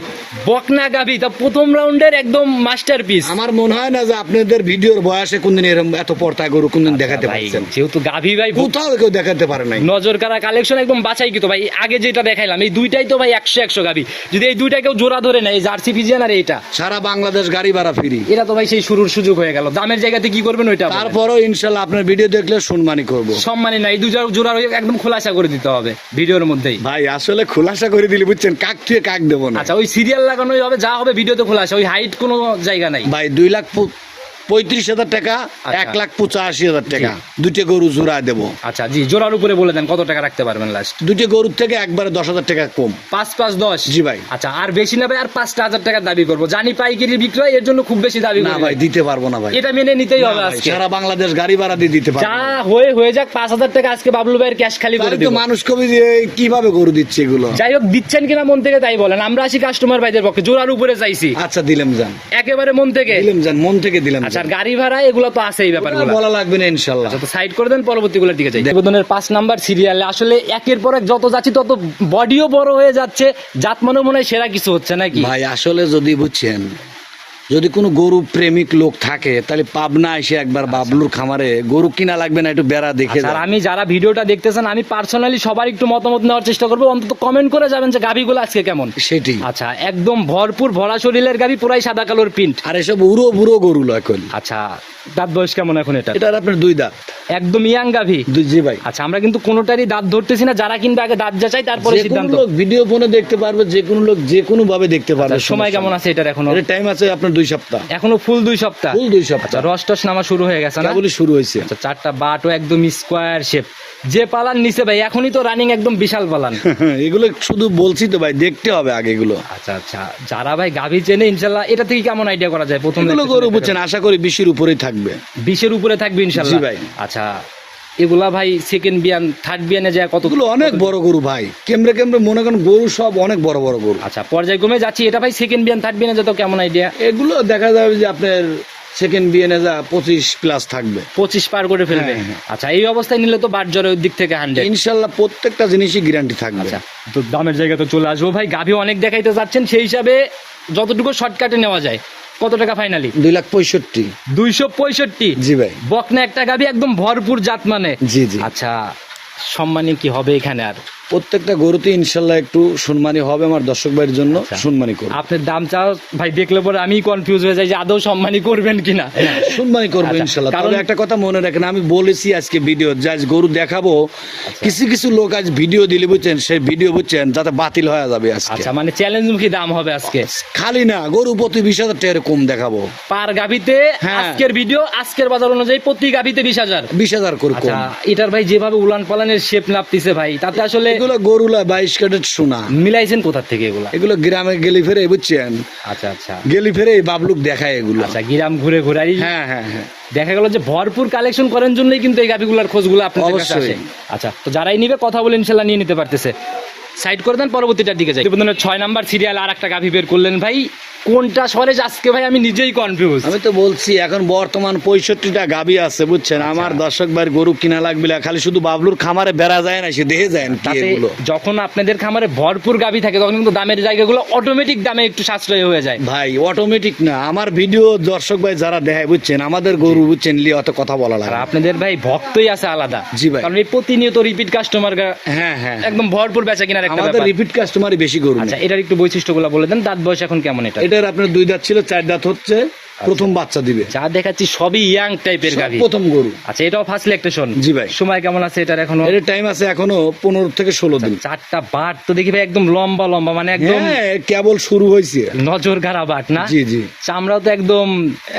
বকনা গাভী, তা প্রথম রাউন্ডের একদম মাস্টারপিস। আমার মনে হয় না যে আপনাদের ভিডিওর বয়সে কোনদিন এরকম এত পর্দায় গরু কোনদিন দেখাতে ভাই পারছেন, যেহেতু গাভী ভাই কোথাও কেউ দেখাতে পারে নাই। নজর কারা কালেকশন একদম বাছাই কিন্তু ভাই, আগে যেটা দেখাইলাম এই দুইটাই তো ভাই 100 গাভী। যদি এই দুইটা কেউ জোড়া ধরে নেয়, এই জার্সি ফিজিয়ান আর এইটা, সারা বাংলাদেশ গাড়ি ভাড়া ফ্রি। এটা তো ভাই সেই শুরুর সুযোগ হয়ে গেল। দামের জায়গাতে কি করবেন ওইটা বলেন। তারপরও ইনশাল্লাহ আপনার ভিডিও দেখলে সম্মানই করবো। সম্মানী না, এই দুটো জোড়ার একদম খোলাসা করে দিতে হবে ভিডিওর মধ্যেই। ভাই আসলে খোলাসা করে দিলি বুঝছেন, কাক থেকে কাক দেবো না। আচ্ছা, ওই সিরিয়াল লাগানোই হবে, যা হবে ভিডিওতে খোলাসা, ওই হাইট কোনো জায়গা নাই। ভাই 2,35,000 টাকা, আচ্ছা। 1,85,000 টাকা, দুটো গরু জোড়া দেবো। আচ্ছা জি, জোড়ার উপরে বলে দেন কত টাকা রাখতে পারবেন লাস্ট? দুটো গরুর থেকে একবারে 10,000 টাকা কম। 5-5-10। জি ভাই। আচ্ছা, আর বেশি না ভাই, আর 5,000 টাকা দাবি করবো, জানি পাইকারি বিক্রয়, এর জন্য খুব বেশি দাবি না করি ভাই, দিতে পারবো না ভাই, এটা মেনে নিতেই না হবে ভাই, আজকে। সারা বাংলাদেশ গাড়ি ভাড়া দিয়ে দিতে পারবো যা না। হয়ে যাক, 5,000 টাকা আজকে বাবলু ভাইয়ের ক্যাশ খালি করে তাহলে তো দিব। মানুষ কবি যে কিভাবে গরু দিচ্ছে এগুলো। যাই হোক, দিচ্ছেন কিনা মন থেকে তাই বলেন, আমরা আসি কাস্টমার ভাইদের পক্ষে, জোড়ার উপরে চাইছি আচ্ছা দিলাম যান, একেবারে মন থেকে। দিলাম যান, মন থেকে দিলাম আচ্ছা, যান। আর গাড়ি ভাড়া এগুলো তো আছে, এই ব্যাপারগুলো বলা লাগবে না ইনশাল্লাহ। আচ্ছা, তো সাইড করে দেন, পরবর্তীগুলোর দিকে যাই। নিবেদনের 5 নাম্বার সিরিয়ালে আসলে একের পর এক যত যাচ্ছি তত বডিও বড় হয়ে যাচ্ছে, জাত মানেও মনে হয় সেরা কিছু হচ্ছে নাকি? ভাই আসলে যদি বুঝছেন, যদি কোনো গরু প্রেমিক লোক থাকে তাহলে পাবনা এসে একবার বাবলুর খামারে গরু কিনা লাগবে না, একটু বেড়া দেখে আচ্ছা, আর যান। আমি যারা ভিডিওটা দেখতেছেন, আমি পার্সোনালি সবার একটু মতামত নেওয়ার চেষ্টা করবো, অন্তত কমেন্ট করে যাবেন যে গাভীগুলো আজকে কেমন। সেটি। আচ্ছা, একদম ভরপুর ভরা শরীরের গাভী, পুরাই সাদা কালোর প্রিন্ট। আর এসব উড়ো বুড়ো গরু এখন। আচ্ছা, দাঁত বয়স কেমন এখন এটা? এটার আপনার 2 দাঁত। একদম ইয়াং গাভী। জি ভাই। আচ্ছা, আমরা কিন্তু কোনোটারই দাঁত ধরতেছি না, যারা কিন্তু আগে দাঁত যাচাই তারপরে যে কোনো সিদ্ধান্ত। লোক ভিডিও ফোনে দেখতে পারবে, যে কোনো লোক যে কোনো ভাবে দেখতে পারবে। আচ্ছা, সময় কেমন আছে এটার এখনো? এর টাইম আছে আপনার 2 সপ্তাহ। এখনো ফুল 2 সপ্তাহ। ফুল 2 আচ্ছা, সপ্তাহ। রস টস নামা শুরু হয়ে গেছে না? কেবলই শুরু হয়েছে। আচ্ছা, চারটা বাটও একদম স্কোয়ার শেপ। যে পালান নিচে ভাই, এখনই তো রানিং একদম বিশাল পালান। এগুলো শুধু বলছি তো ভাই, দেখতে হবে আগে এগুলো। আচ্ছা আচ্ছা, যারা ভাই গাভী চেনে ইনশাল্লাহ, এটা থেকে কেমন আইডিয়া করা যায়? প্রথম এগুলো গরু বুঝছেন, আশা করি 20-এর উপরেই থাকবে। 20-এর উপরে থাকবে ইনশাল্লাহ। জি ভাই। আচ্ছা, এগুলা ভাই সেকেন্ড বিয়ান, থার্ড বিয়ানে যায় কত? এগুলো অনেক বড় গরু ভাই, কেমরে কেমরে মনে করেন গরু সব অনেক বড় বড় গরু। আচ্ছা, পর্যায়ক্রমে যাচ্ছি, এটা ভাই সেকেন্ড বিয়ান, থার্ড বিয়ানে যেত কেমন আইডিয়া? এগুলো দেখা যাবে যে আপনার সেকেন্ড বিএনএ যা 25+ থাকবে। 25 পার করে ফেলবে। হ্যাঁ, হ্যাঁ। আচ্ছা, এই অবস্থায় নিলে তো বাট জ্বরের দিক থেকে 100। ইনশাল্লাহ প্রত্যেকটা জিনিসই গ্যারান্টি থাকবে। আচ্ছা, তো দামের জায়গা তো চলে আসবো ভাই, গাভী অনেক দেখাইতে যাচ্ছেন, সেই হিসাবে যতটুকু শর্টকাটে নেওয়া যায়, কত টাকা ফাইনালি? 2,65,000। 265। জি ভাই। বকনা একটা গাভী, একদম ভরপুর জাত মানে। জি জি। আচ্ছা, সম্মানী কি হবে এখানে? আর প্রত্যেকটা গরুতে ইনশাল্লাহ একটু সম্মানী হবে আমার দর্শক ভাইয়ের জন্য, আচ্ছা। সম্মানী করব। আপনার দাম চা ভাই দেখলে পরে আমি কনফিউজ হয়ে যাই যে আদৌ সম্মানী করবেন কিনা। সম্মানী করবো আচ্ছা, ইনশাল্লাহ। কারণ- তবে একটা কথা মনে রাখেন, আমি বলেছি আজকে ভিডিও যে আজ গরু দেখাবো, কিছু কিছু লোক আজ ভিডিও দিলে বুঝছেন, সেই ভিডিও বুঝছেন যাতে বাতিল হয়ে যাবে আজকে। আচ্ছা, মানে চ্যালেঞ্জমুখী দাম হবে আজকে। খালি না, গরু প্রতি 20,000 টাকা কম দেখাবো পার গাভীতে হ্যাঁ। আজকের ভিডিও, আজকের বাজার অনুযায়ী প্রতি গাভীতে 20,000। 20,000 করে আচ্ছা, কম। এটার ভাই যেভাবে উলান পালানের শেপ নাপতিছে ভাই, তাতে আসলে এগুলো গরুলা 22 ক্যারেট সোনা। মিলাইছেন কোথা থেকে এগুলা? এগুলো গ্রামে গেলি ফেরে বুঝছেন, আচ্ছা আচ্ছা গেলি ফেরে এই বাবলুক দেখায় এগুলো। আচ্ছা, গ্রাম ঘুরে ঘুরে আর এই হ্যাঁ হ্যাঁ হ্যাঁ। দেখা গেল যে ভরপুর কালেকশন করার জন্যই কিন্তু এই গাভীগুলোর খোঁজগুলো আপনাদের কাছে আসে। অবশ্যই। আচ্ছা, তো যারাই নিবে কথা বলে ইনশাল্লাহ নিয়ে নিতে পারতেছে। সাইড করে দেন, পরবর্তীটার দিকে যাই। 6 নাম্বার সিরিয়াল আর একটা গাভী বের করলেন ভাই, কোনটা সরেজ আজকে ভাই আমি নিজেই কনফিউজ। আমি তো বলছি এখন বর্তমান 65টা গাবি আছে বুঝছেন। আমার দর্শক ভাইয়ের গরু কিনা লাগবে না, খালি শুধু বাবলুর খামারে বেড়া যায় না, সে দেখে যায় কি তাতে এগুলো। যখন আপনাদের খামারে ভরপুর গাভী থাকে, তখন কিন্তু দামের জায়গাগুলো অটোমেটিক দামে একটু সাশ্রয় হয়ে যায়। ভাই অটোমেটিক না, আমার ভিডিও দর্শক ভাই যারা দেখায় বুঝছেন, আমাদের গরু বুঝছেন লিয়ে অত কথা বলা আর লাগে না। আপনাদের ভাই ভক্তই আছে আলাদা। জি ভাই। কারণ এই প্রতিনিয়ত রিপিট কাস্টমার হ্যাঁ হ্যাঁ। একদম ভরপুর বেচা কিনার একটা আমাদের ব্যাপার। রিপিট কাস্টমারই বেশি গরু আচ্ছা, নেয়। এটার একটু বৈশিষ্ট্যগুলো বলে দেন। দাঁত বয়স এখন কেমন এটা? এটার আপনার 2 দাঁত ছিল, 4 দাঁত হচ্ছে। প্রথম বাচ্চা দিবে। যা দেখাচ্ছি সবই ইয়াং টাইপের সব গাভী। প্রথম গরু। আচ্ছা, এটাও ফার্স্ট ল্যাকটেশন? জি ভাই। সময় কেমন আছে এটার এখনো? এর টাইম আছে এখনো 15 থেকে 16 দিন। চারটা বাট তো দেখি ভাই একদম লম্বা লম্বা, মানে একদম হ্যাঁ, কেবল শুরু হয়েছে। নজর কাড়া বাট না? জি জি। চামড়াও তো একদম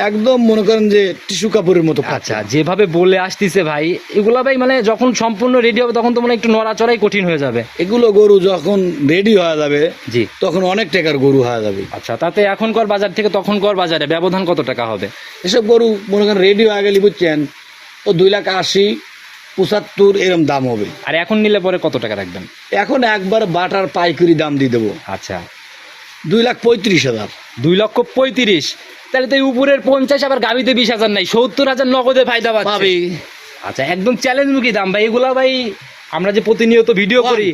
একদম মনে করেন যে টিস্যু কাপড়ের মতো। আচ্ছা, যেভাবে বলে আসতেছে ভাই, এগুলা ভাই মানে যখন সম্পূর্ণ রেডি হবে তখন তো মানে একটু নড়াচড়াই কঠিন হয়ে যাবে। এগুলো গরু যখন রেডি হয়ে যাবে জি। তখন অনেক টাকার গরু হয়ে যাবে। আচ্ছা, তাতে এখনকার বাজার থেকে তখনকার বাজারে ব্যবধান কত টাকা হবে? এসব গরু মনে করেন রেডি হয়ে গেলে বুঝছেন ও 2,80,000 75 এরকম দাম হবে। আর এখন নিলে পরে কত টাকা রাখবেন? এখন একবার বাটার পাইকারি দাম দিয়ে দেবো আচ্ছা, 2,35,000। 2,35,000। তাহলে তো এই উপরের 50, আবার গাবিতে 20,000 নাই, 70,000 নগদে ফায়দা পাচ্ছে। পাবি। আচ্ছা, একদম চ্যালেঞ্জমুখী দাম ভাই এগুলা ভাই। আমরা যে প্রতিনিয়ত ভিডিও করি,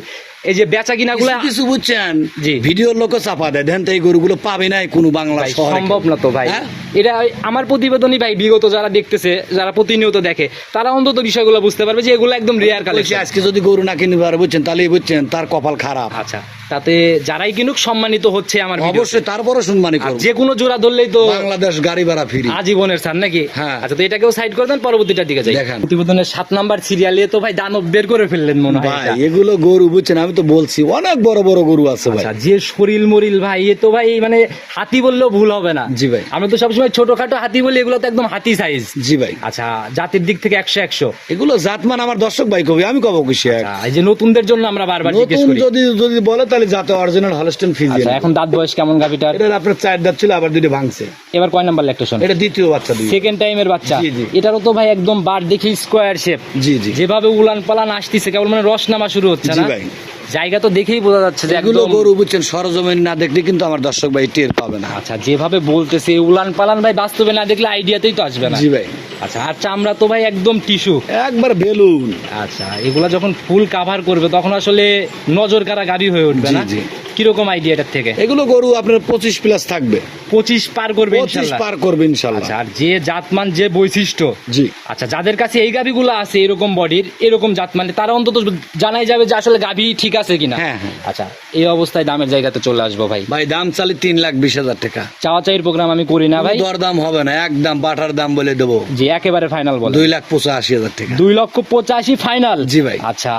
এই যে বেচা কিনা গুলা কিছু বুঝছেন জি। ভিডিওর লোক চাপা দেয়, দেন তো এই গরুগুলো পাবে না কোনো বাংলা ভাই, শহরে। সম্ভব না তো ভাই। হ্যাঁ? এটা আমার প্রতিবেদনই ভাই, বিগত যারা দেখতেছে, যারা প্রতিনিয়ত দেখে, তারা অন্তত বিষয়গুলো বুঝতে পারবে যে এগুলো একদম রেয়ার বলছি, কালেকশন। আজকে যদি গরু না কিনতে পারে বুঝছেন তাহলে বুঝছেন তার কপাল খারাপ। আচ্ছা, তাতে যারাই কিনুক সম্মানিত হচ্ছে আমার ভিডিওতে। অবশ্যই তারপরও সম্মানী করবো। যে কোনো জোড়া ধরলেই তো বাংলাদেশ গাড়ি ভাড়া ফ্রি। আজীবনের স্যার নাকি? হ্যাঁ। আচ্ছা, তো এটাকেও সাইড করে দেন, পরবর্তীটার দিকে যাই। দেখান। প্রতিবেদনের 7 নাম্বার সিরিয়ালে তো ভাই দানব বের করে ফেললেন মনে হয় ভাই এটা। এগুলো গরু বুঝছেন, আমি তো বলছি অনেক বড় বড় গরু আছে ভাই। আচ্ছা, যে শরীর মরিল ভাই, এ তো ভাই মানে হাতি বললেও ভুল হবে না। জি ভাই। আমরা তো সবসময় ছোটখাটো হাতি বলি, এগুলো তো একদম হাতি সাইজ। জি ভাই। আচ্ছা, জাতির দিক থেকে 100-100। এগুলো জাতমান আমার দর্শক ভাই কবি, আমি কব খুশি। আচ্ছা, এই যে নতুনদের জন্য আমরা বারবার জিজ্ঞেস নতুন করি। যদি যদি বলে তাহলে জাতে অরিজিনাল হলস্টেইন আচ্ছা, ফ্রিজিয়ান। এখন দাঁত বয়স কেমন গাভিটার? এটা আপনার 4 দাঁত ছিল, আবার 2টা ভাঙছে। এবার কয় নাম্বার ল্যাকটেশন? এটা দ্বিতীয় বাচ্চা দিবে। সেকেন্ড টাইমের বাচ্চা। জি, জি। এটারও তো ভাই একদম বার দেখি স্কোয়ার শেপ। জি জি। যেভাবে উলান পালান আসতেছে, কেবল মানে রস নামা শুরু হচ্ছে জি না ভাই। জায়গা তো দেখেই বোঝা যাচ্ছে যে এগুলো একদম। গরু বুঝছেন সরজমিন না দেখলে কিন্তু আমার দর্শক ভাই টের পাবে না। আচ্ছা, যেভাবে বলতেছে উলান পালান ভাই, বাস্তবে না দেখলে আইডিয়াতেই তো আসবে না। জি ভাই। আচ্ছা, আর চামড়া তো ভাই একদম টিস্যু। একবার বেলুন। আচ্ছা, এগুলা যখন ফুল কাভার করবে তখন আসলে নজর কারা গাবি হয়ে উঠবে জি, না? জি। কিরকম আইডিয়া এটার থেকে? এগুলো গরু আপনার 25 প্লাস থাকবে। 25 পার করবে 25 ইনশাআল্লাহ। পার করবে ইনশাআল্লাহ। আচ্ছা, আর যে জাতমান, যে বৈশিষ্ট্য, জি। আচ্ছা, যাদের কাছে এই গাভিগুলো আছে এরকম বডির, এরকম জাত, মানে তারা অন্তত জানাই যাবে যে আসলে গাভি ঠিক আছে কিনা। হ্যাঁ, হ্যাঁ। আচ্ছা, এই অবস্থায় দামের জায়গাতে চলে আসবো ভাই। ভাই দাম চালি 3,20,000 টাকা। চাওয়া চাইয়ের প্রোগ্রাম আমি করি না ভাই। দর দাম হবে না, একদম বাটার দাম বলে দেবো যে একেবারে ফাইনাল বলে 2,85,000 টাকা। 2,85,000 ফাইনাল? জি ভাই। আচ্ছা,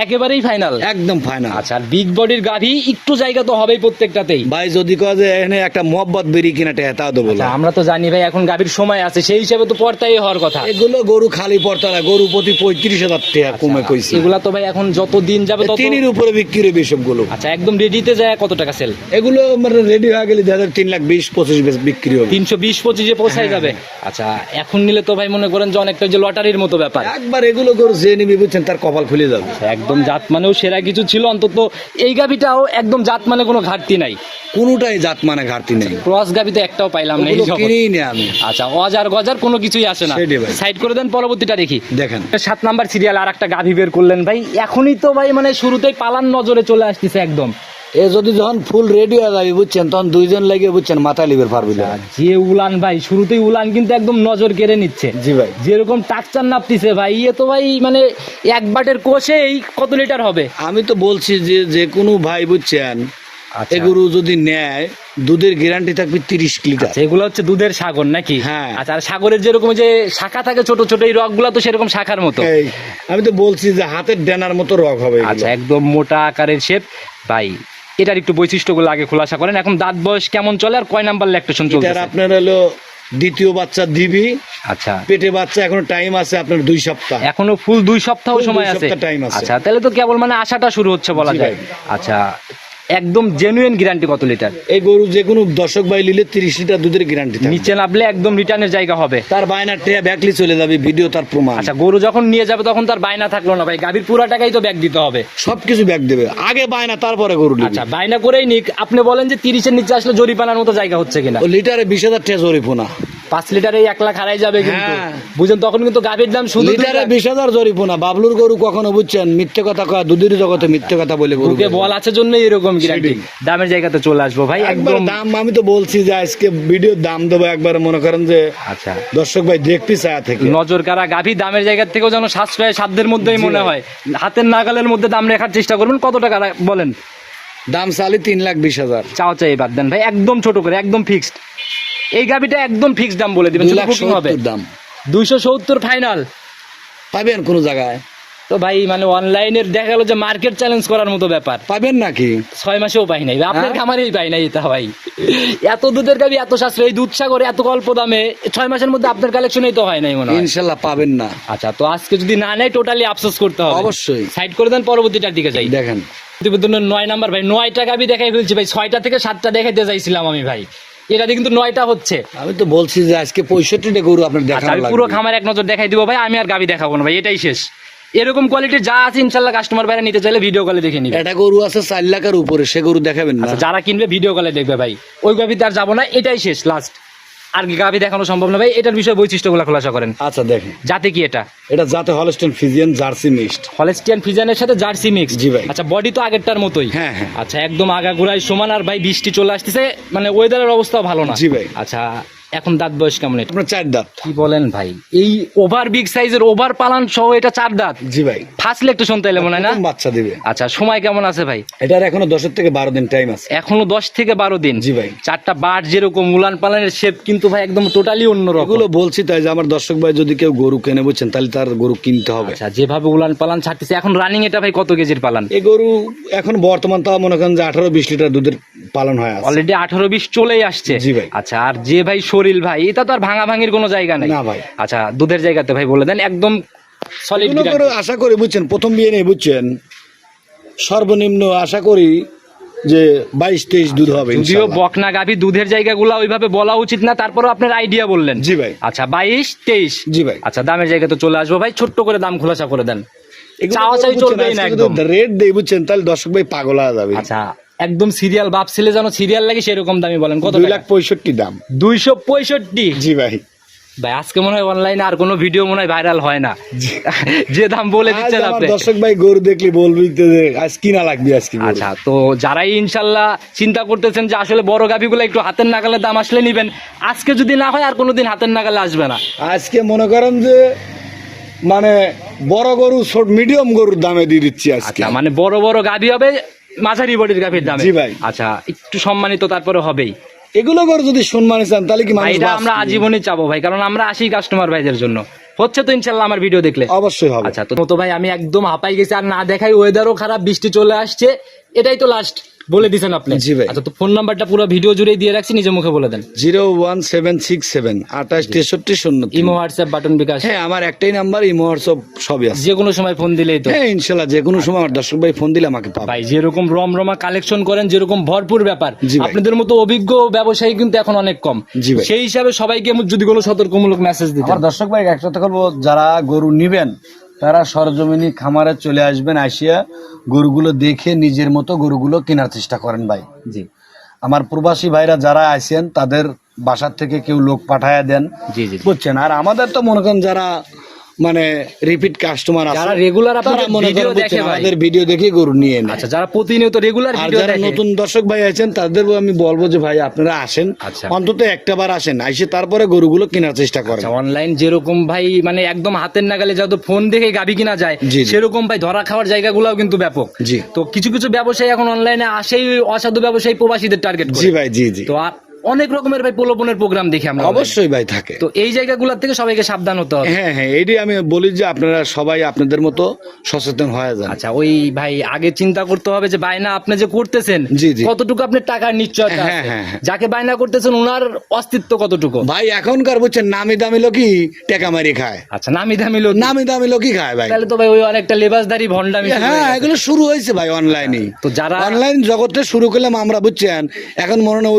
একেবারেই ফাইনাল? একদম ফাইনাল। আচ্ছা, আর বিগ বডির গাভি একটু জায়গা তো হবেই প্রত্যেকটাতেই। ভাই যদি কয় যে এখানে একটা মহব্বত বেরি কিনা টা তা দেবো। আচ্ছা, আমরা তো জানি ভাই এখন গাভীর সময় আছে, সেই হিসাবে তো পর্তাই হওয়ার কথা। এগুলো গরু খালি পড়তা না, গরু প্রতি 35,000 টাকা কমে কইছি। এগুলা তো ভাই এখন যত দিন যাবে তত। তিনের উপরে বিক্রি হবে সবগুলো। আচ্ছা, একদম রেডিতে যায় কত টাকা সেল? এগুলো মানে রেডি হয়ে গেলে 3,20,25 বিক্রি হবে। 320-25 পৌঁছায় যাবে। আচ্ছা, এখন নিলে তো ভাই মনে করেন যে অনেকটা যে লটারির মতো ব্যাপার। একবার এগুলো গরু যে নিবি বুঝছেন তার কপাল খুলে যাবে। একদম জাত মানেও সেরা কিছু ছিল, অন্তত এই গাভিটাও একদম জাত মানে কোনো ঘাটতি নাই। কোনোটাই জাত মানে ঘাটতি নেই। ক্রস গাভিতে একটাও পাইলাম না এই ওগুলো জগৎ। কিনেই নি আমি। আচ্ছা, অজার গজার কোনো কিছুই আসে না। সেটাই ভাই। সাইড করে দেন, পরবর্তীটা দেখি। দেখেন 7 নাম্বার সিরিয়াল আর একটা গাভি বের করলেন ভাই। এখনই তো ভাই মানে শুরুতেই পালান নজরে চলে আসতেছে একদম। এ যদি যখন ফুল রেডি হয়ে যাবে বুঝছেন তখন 2 জন লাগে বুঝছেন মাথা লিবের পারবি না। যে উলান ভাই, শুরুতেই উলান কিন্তু একদম নজর কেড়ে নিচ্ছে। জি ভাই। যেরকম টাকচার নাপতিছে ভাই, ইয়ে তো ভাই মানে এক বাটের কোষেই কত লিটার হবে? আমি তো বলছি যে যে কোনো ভাই বুঝছেন আচ্ছা। এ গরু যদি নেয় দুধের গ্যারান্টি থাকবে 30 লিটার। আচ্ছা, এগুলো হচ্ছে দুধের সাগর নাকি? হ্যাঁ। আচ্ছা, আর সাগরের যেরকম যে শাখা থাকে ছোট ছোট, এই রকগুলো তো সেরকম শাখার মতো। এই, আমি তো বলছি যে হাতের ডেনার মতো রগ হবে এগুলো। আচ্ছা, একদম মোটা আকারের শেপ ভাই। এটার একটু বৈশিষ্ট্যগুলো আগে খোলাসা করেন। এখন দাঁত বয়স কেমন চলে, আর কয় নাম্বার ল্যাকটেশন এটার চলছে? আপনার হলো দ্বিতীয় বাচ্চা দিবি। আচ্ছা, পেটে বাচ্চা এখনো টাইম আছে আপনার 2 সপ্তাহ। এখনো ফুল 2 সপ্তাহ ফুল সময় 2 আছে। সপ্তাহ time আছে। আচ্ছা, তাহলে তো কেবল মানে আশাটা শুরু হচ্ছে বলা জি যায়। ভাই। আচ্ছা, একদম জেনুইন গ্যারান্টি কত লিটার? এই গরু যে কোনো দর্শক ভাই নিলে 30 লিটার দুধের গ্যারান্টি থাকবে। নিচে নামলে একদম রিটার্নের জায়গা হবে। তার বায়নার টেয়া ব্যাকলি চলে যাবে, ভিডিও তার প্রমাণ। আচ্ছা, গরু যখন নিয়ে যাবে তখন তার বায়না থাকলো না ভাই, গাভীর পুরো টাকাই তো ব্যাগ দিতে হবে। সবকিছু ব্যাক দেবে, আগে বায়না তারপরে গরু নিবে। আচ্ছা, বায়না করেই নিক। আপনি বলেন যে 30-এর নিচে আসলে জরিপানার মতো জায়গা হচ্ছে কিনা? ও লিটারে 20,000 টাকা জরিপনা। 5 লিটারে 1 লাখ হারাই যাবে কিন্তু। হ্যাঁ। বুঝেন, তখন কিন্তু গাভীর দাম শুধু লিটারে 20,000 জরিপনা। বাবলুর গরু কখনো বুঝছেন মিথ্যে কথা কয়, দুধের জগতে মিথ্যে কথা বলে গরু বুকে বল আছে জন্য এরকম গ্যারান্টি। দামের জায়গাতে চলে আসবো ভাই একবার একদম। দাম আমি তো বলছি যে আজকে ভিডিও দাম দেবো একবার মনে করেন যে আচ্ছা, দর্শক ভাই দেখতে চায় থেকে। নজর কারা গাভী দামের জায়গা থেকেও যেন সাশ্রয় সাধ্যের মধ্যেই জি মনে ভাই। হয়। হাতের নাগালের মধ্যে দাম রাখার চেষ্টা করবেন। কত টাকা বলেন? দাম চালি 3,20,000। চাও চাই বাদ দেন ভাই, একদম ছোট করে, একদম ফিক্সড। এই গাভিটা একদম ফিক্সড দাম বলে দিবেন, শুধু বুকিং হবে 2,70,000 দাম 270 ফাইনাল পাবেন কোন জায়গায়? তো ভাই মানে অনলাইনের দেখা গেল যে মার্কেট চ্যালেঞ্জ করার মতো ব্যাপার, পাবেন নাকি? 6 মাসেও পাই নাই আপনার হ্যাঁ? খামারেই পাই নাই তা ভাই। এত দুধের গাভি, এত সাশ্রয়ী, এই দুধ সাগরে এত অল্প দামে 6 মাসের মধ্যে আপনার কালেকশনেই তো হয় নাই মনে হয়। ইনশাল্লাহ পাবেন না। আচ্ছা, তো আজকে যদি না নেয় টোটালি আফসোস করতে হবে। অবশ্যই। সাইড করে দেন, পরবর্তীটার দিকে যাই। দেখেন প্রতিবেদনের 9 নাম্বার ভাই, 9টা গাভি দেখাই ফেলছি ভাই, 6টা থেকে 7টা দেখাইতে চাইছিলাম আমি ভাই, এটাতে কিন্তু 9টা হচ্ছে। আমি তো বলছি যে আজকে 65টা গরু আপনার আচ্ছা, দেখানো আমি লাগবে। পুরো খামার এক নজর দেখাই দিব ভাই, আমি আর গাভি দেখাবো না ভাই, এটাই শেষ। এরকম কোয়ালিটি যা আছে ইনশাল্লাহ কাস্টমার ভাইরা নিতে চাইলে ভিডিও কলে দেখে নিবে। এটা গরু আছে 4 লাখের উপরে, সে গরু দেখাবেন না। আচ্ছা, যারা কিনবে ভিডিও কলে দেখবে ভাই, ওই গাভিতে আর যাবো না, এটাই শেষ লাস্ট। আর কি গাভি দেখানো সম্ভব না ভাই, এটার বিষয়ে বৈশিষ্ট্যগুলো খোলাসা করেন। আচ্ছা দেখেন, যাতে কি এটা এটা জাতে Holstein Friesian Jersey mixed. Holstein ফ্রিজিয়ানের সাথে জার্সি মিক্স। জি ভাই। আচ্ছা, বডি তো আগেরটার মতোই। হ্যাঁ, হ্যাঁ। আচ্ছা, একদম আগাগোড়াই সমান। আর ভাই বৃষ্টি চলে আসতেছে, মানে ওয়েদারের অবস্থাও ভালো না। জি ভাই। আচ্ছা, এখন দাঁত বয়স কেমন এটা? আপনার 4 দাঁত। কি বলেন ভাই, এই ওভার বিগ সাইজের ওভার পালান সহ এটা 4 দাঁত? জি ভাই। ফার্স্ট একটু শুনতে এলে মনে হয় না? প্রথম বাচ্চা দিবে। আচ্ছা, সময় কেমন আছে ভাই? এটার এখনো 10 থেকে 12 দিন টাইম আছে। এখনো 10 থেকে 12 দিন? জি ভাই। 4টা বাট যেরকম উলান পালানের শেপ কিন্তু ভাই একদম টোটালি অন্যরকম। এগুলো বলছি তাই যে আমার দর্শক ভাই যদি কেউ গরু কেনে বুঝছেন, তাহলে তার গরু কিনতে হবে। আচ্ছা, যেভাবে উলান পালান ছাড়তেছে এখন রানিং, এটা ভাই কত কেজির পালান? এই গরু এখন বর্তমান তাও মনে করেন যে 18-20 লিটার দুধের পালন হয় আছে। অলরেডি 18-20 চলেই আসছে। জি ভাই। আচ্ছা, আর যে ভাই শরীর ভাই, এটা তো আর ভাঙা ভাঙির কোনো জায়গা নাই। না ভাই। আচ্ছা, দুধের জায়গাতে ভাই বলে দেন একদম সলিড। এগুলো গরু আশা করি বুঝছেন, প্রথম বিয়ে নেই বুঝছেন, সর্বনিম্ন আশা করি যে 22-23 দুধ হবে যদিও ইনশাআল্লাহ। বকনা গাভী দুধের জায়গাগুলো ওইভাবে বলা উচিত না, তারপরও আপনার আইডিয়া বললেন। জি ভাই। আচ্ছা, 22-23। জি ভাই। আচ্ছা, দামের জায়গা তো চলে আসবো ভাই, ছোট্ট করে দাম খোলাসা করে দেন। এগুলো চাওয়া চাই বুঝছেন, চলবেই না আজকে একদম। যদি রেট দেই বুঝছেন, তাহলে দর্শক ভাই পাগল হয়ে যাবে। আচ্ছা, একদম সিরিয়াল বাপ ছেলে যেন সিরিয়াল লাগে সেরকম দামি বলেন। কত? 2,65,000 দাম। 265। জি ভাই। ভাই আজকে মনে হয় অনলাইনে আর কোনো ভিডিও মনে হয় ভাইরাল হয় না, যে দাম বলে আজ দিচ্ছেন আমার আপনি। দর্শক ভাই গরু দেখলে বলবি তো যে আজ কিনা লাগবে আজকে গরু। আচ্ছা, তো যারাই ইনশাল্লাহ চিন্তা করতেছেন যে আসলে বড় গাভিগুলো একটু হাতের নাগালে দাম আসলে নিবেন, আজকে যদি না হয় আর কোনোদিন হাতের নাগালে আসবে না। আজকে মনে করেন যে মানে বড় গরু ছোট মিডিয়াম গরুর দামে দিয়ে দিচ্ছি আজকে। আচ্ছা, মানে বড় বড় গাভি হবে মাঝারি বডির গাভির দামে? জি ভাই। আচ্ছা, একটু সম্মানিত তারপরে হবেই। এগুলো গরু যদি সম্মানে চান তাহলে কি মানুষ এটা আমরা বাঁচবে? আজীবনই চাবো ভাই, কারণ আমরা আসি কাস্টমার ভাইদের জন্য। হচ্ছে তো ইনশাল্লাহ আমার ভিডিও দেখলে? অবশ্যই হবে। আচ্ছা, তো ভাই আমি একদম হাঁপাই গেছি, আর না দেখাই ওয়েদারও খারাপ, বৃষ্টি চলে আসছে, এটাই তো লাস্ট বলে দিছেন আপনি। জি ভাই। আচ্ছা, তো ফোন নাম্বারটা পুরো ভিডিও জুড়ে দিয়ে রাখছি, নিজে মুখে বলে দেন। 01767 2863 ইমো, হোয়াটসঅ্যাপ, বাটন, বিকাশ? হ্যাঁ, আমার একটাই নাম্বার, ইমো হোয়াটসঅ্যাপ সবই আছে। যে কোনো সময় ফোন দিলেই তো? হ্যাঁ ইনশাল্লাহ, যে কোনো সময় আমার দর্শক ভাই ফোন দিলে আমাকে পাবে। ভাই যেরকম রমরমা কালেকশন করেন, যেরকম ভরপুর ব্যাপার, জি ভাই। আপনাদের মতো অভিজ্ঞ ব্যবসায়ী কিন্তু এখন অনেক কম। জি ভাই। সেই হিসাবে সবাইকে যদি কোনো সতর্কমূলক মেসেজ দিতেন। আমার দর্শক ভাই একটা কথা বলবো, যারা গরু নিবেন তারা সরজমিনি খামারে চলে আসবেন, আসিয়া গরুগুলো দেখে নিজের মতো গরুগুলো কেনার চেষ্টা করেন ভাই। জি আমার প্রবাসী ভাইরা যারা আছেন তাদের বাসার থেকে কেউ লোক পাঠায়া দেন, জি জি। বুঝছেন। আর আমাদের তো মনে করেন যারা মানে রিপিট কাস্টমার আছে, যারা রেগুলার তারা আপনাদের মনে ভিডিও করেন দেখে বুঝছেন, ভাই। আমাদের ভিডিও দেখে গরু নিয়ে নেয়। আচ্ছা, যারা প্রতিনিয়ত রেগুলার আর ভিডিও যারা দেখে, নতুন দর্শক ভাই আছেন তাদের আমি বলবো যে ভাই আপনারা আসেন, আচ্ছা। অন্তত একটা বার আসেন, আইসে তারপরে গরুগুলো কেনার চেষ্টা করেন। অনলাইন যেরকম ভাই মানে একদম হাতের নাগালে যত ফোন দেখে গাবি কিনা যায়, জি, জি। সেরকম ভাই ধরা খাওয়ার জায়গাগুলোও কিন্তু ব্যাপক। জি। তো কিছু কিছু ব্যবসায়ী এখন অনলাইনে আসেই অসাধু ব্যবসায়ী প্রবাসীদের টার্গেট করে। জি ভাই, জি জি। তো আর অনেক রকমের ভাই প্রলোভনের প্রোগ্রাম দেখি আমরা online-এ। অবশ্যই ভাই থাকে। তো এই জায়গাগুলোর থেকে সবাইকে সাবধান হতে হবে। হ্যাঁ হ্যাঁ, এইটাই আমি বলি যে আপনারা সবাই আপনাদের মতো সচেতন হয়ে যান। আচ্ছা, ওই ভাই আগে চিন্তা করতে হবে যে বায়না আপনি যে করতেছেন, জি, জি। কতটুকু আপনার টাকার নিশ্চয়তা হ্যাঁ, আছে? হ্যাঁ, হ্যাঁ। যাকে বায়না করতেছেন ওনার অস্তিত্ব কতটুকু? ভাই এখনকার বুঝছেন নামি দামি লোকই টেকা মারি খায়। আচ্ছা, নামি দামি লোক? নামি দামি লোকই খায় ভাই। তাহলে তো ভাই ওই অনেকটা লেবাসদারি ভন্ডামি শুরু হয়ে হ্যাঁ, গেছে। এগুলো শুরু হয়েছে ভাই অনলাইনে। তো যারা অনলাইন জগতে শুরু করলাম আমরা বুঝছেন, এখন মনে হয়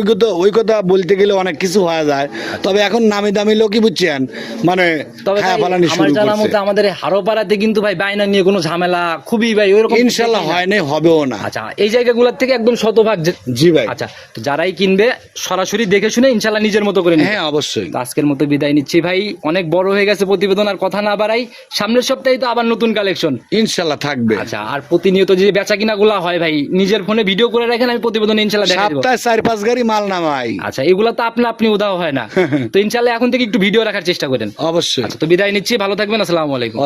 ওই কথা বলতে গেলে অনেক কিছু হয়ে যায়, তবে এখন নামি দামি লোকই বুঝছেন মানে তবে খায়া ভাই, পালানি আমার শুরু জানা করছে। মতে আমাদের এই হারোপাড়াতে কিন্তু ভাই বায়না নিয়ে কোনো ঝামেলা খুবই ভাই ওইরকম ইনশাল্লাহ দেখি না। হয় নাই, হবেও না। আচ্ছা, এই জায়গাগুলোর থেকে একদম শতভাগ জি ভাই। আচ্ছা, তো যারাই কিনবে সরাসরি দেখে শুনে ইনশাল্লাহ নিজের মতো করে নিবে। হ্যাঁ অবশ্যই। তো আজকের মতো বিদায় নিচ্ছি ভাই, অনেক বড় হয়ে গেছে প্রতিবেদন, আর কথা না বাড়াই, সামনের সপ্তাহে তো আবার নতুন কালেকশন ইনশাল্লাহ থাকবে। আচ্ছা, আর প্রতিনিয়ত যে বেচা কিনা গুলা হয় ভাই, নিজের ফোনে ভিডিও করে রাখেন, আমি প্রতিবেদন ইনশাল্লাহ দেখাই দেব। সপ্তাহে 4-5 গাড়ি মাল নামাই। আচ্ছা, এগুলা তো আপনি উদাও হয় না, তো ইনশাল্লাহ এখন থেকে একটু ভিডিও রাখার চেষ্টা করেন। অবশ্যই। আচ্ছা, তো বিদায় নিচ্ছি, ভালো থাকবেন, আসসালামু আলাইকুম।